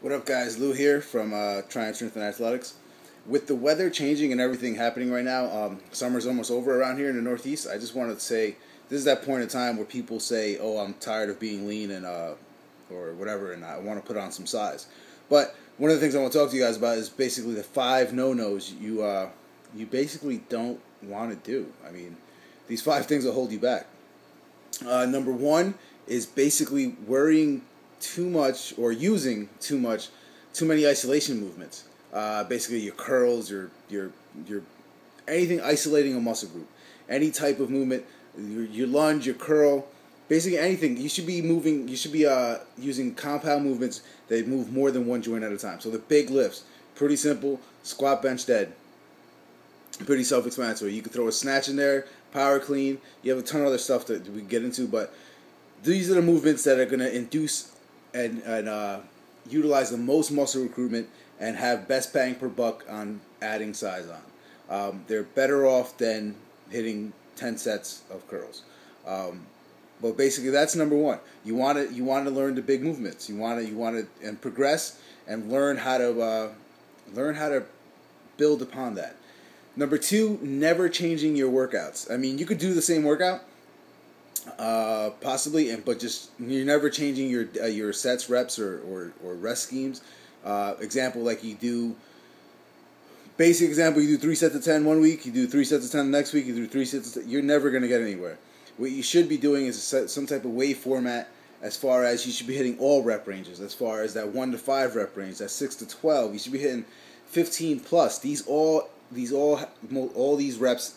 What up, guys? Lou here from Trying Strength and Athletics. With the weather changing and everything happening right now, summer's almost over around here in the Northeast. I just wanted to say this is that point in time where people say, "Oh, I'm tired of being lean and or whatever, and I want to put on some size." But one of the things I want to talk to you guys about is basically the 5 no-nos you basically don't want to do. I mean, these 5 things will hold you back. Number 1 is basically worrying too much or using too many isolation movements. Basically, your curls, your anything isolating a muscle group, any type of movement, your lunge, your curl, basically anything. You should be moving. You should be using compound movements that move more than one joint at a time. So the big lifts, pretty simple: squat, bench, dead. Pretty self-explanatory. You can throw a snatch in there, power clean. You have a ton of other stuff that we get into, but these are the movements that are going to induce and utilize the most muscle recruitment and have best bang per buck on adding size on. They're better off than hitting 10 sets of curls. But basically, that's number 1. You want to learn the big movements. You want to and progress and learn how to build upon that. Number 2, never changing your workouts. I mean, you could do the same workout, possibly, but just you're never changing your sets, reps, or rest schemes. Example, like you do. Basic example: you do 3 sets of 10 one week, you do 3 sets of 10 the next week, you do 3 sets of 10. You're never going to get anywhere. What you should be doing is some type of wave format. As far as you should be hitting all rep ranges. As far as that 1 to 5 rep range, that 6 to 12, you should be hitting 15 plus. All these reps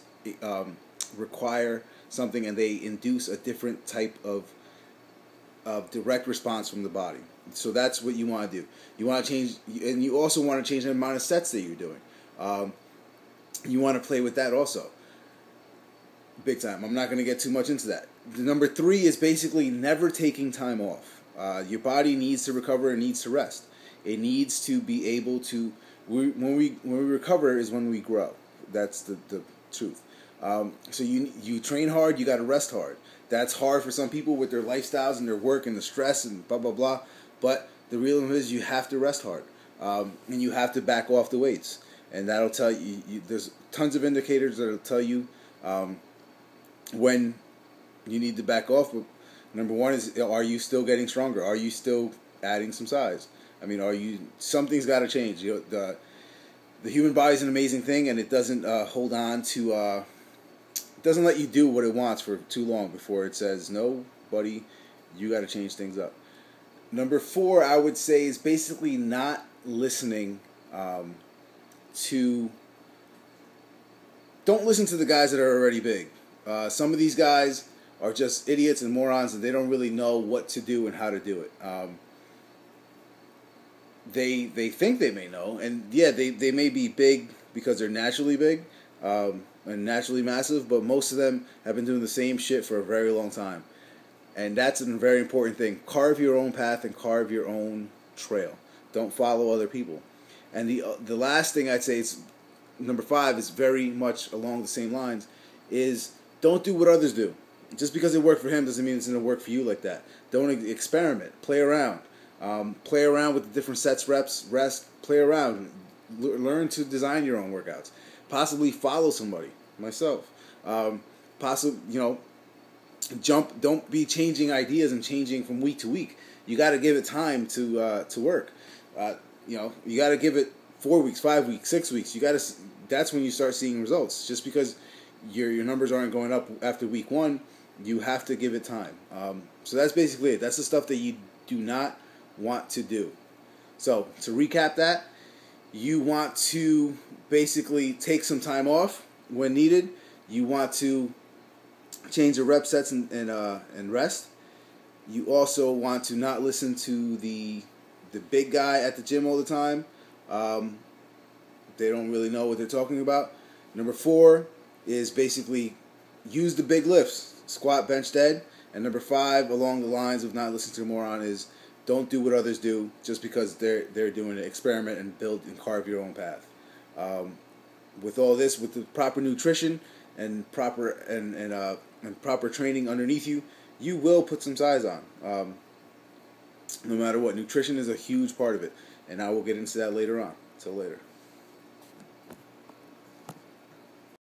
require something, and they induce a different type of direct response from the body. So that's what you want to do. You want to change, and you also want to change the amount of sets that you're doing. You want to play with that also, big time. I'm not going to get too much into that. The number 3 is basically never taking time off. Your body needs to recover and needs to rest. It needs to be able to. When we recover is when we grow. That's the truth. So you train hard, you got to rest hard. That's hard for some people with their lifestyles and their work and the stress and blah blah blah. But the real thing is you have to rest hard, and you have to back off the weights, and that'll tell you. There's tons of indicators that'll tell you when you need to back off. But number 1 is: are you still getting stronger? Are you still adding some size? I mean, something's got to change. The human body is an amazing thing, and it doesn't hold on to, it doesn't let you do what it wants for too long before it says, no, buddy, you got to change things up. Number 4, I would say, is basically not listening don't listen to the guys that are already big. Some of these guys are just idiots and morons, and they don't really know what to do and how to do it. They think they may know, and yeah, they may be big because they're naturally big and naturally massive, but most of them have been doing the same shit for a very long time. And that's a very important thing. Carve your own path and carve your own trail. Don't follow other people. And the last thing I'd say is, number 5 is very much along the same lines, is don't do what others do. Just because it worked for him doesn't mean it's going to work for you like that. Don't experiment. Play around. Play around with the different sets, reps, rest. Play around. Learn to design your own workouts. Possibly follow somebody. Myself. Don't be changing ideas and changing from week to week. You got to give it time to work. You got to give it 4 weeks, 5 weeks, 6 weeks. That's when you start seeing results. Just because your numbers aren't going up after week 1, you have to give it time. So that's basically it. That's the stuff that you do not want to do. So to recap that, you want to basically take some time off when needed. You want to change the rep sets and rest. You also want to not listen to the big guy at the gym all the time. They don't really know what they're talking about. Number 4 is basically use the big lifts, squat, bench, dead. And number 5, along the lines of not listening to a moron, is don't do what others do just because they're doing it. Experiment and build and carve your own path. With all this, with the proper nutrition and proper proper training underneath you, you will put some size on. No matter what, nutrition is a huge part of it, and I will get into that later on. Till later.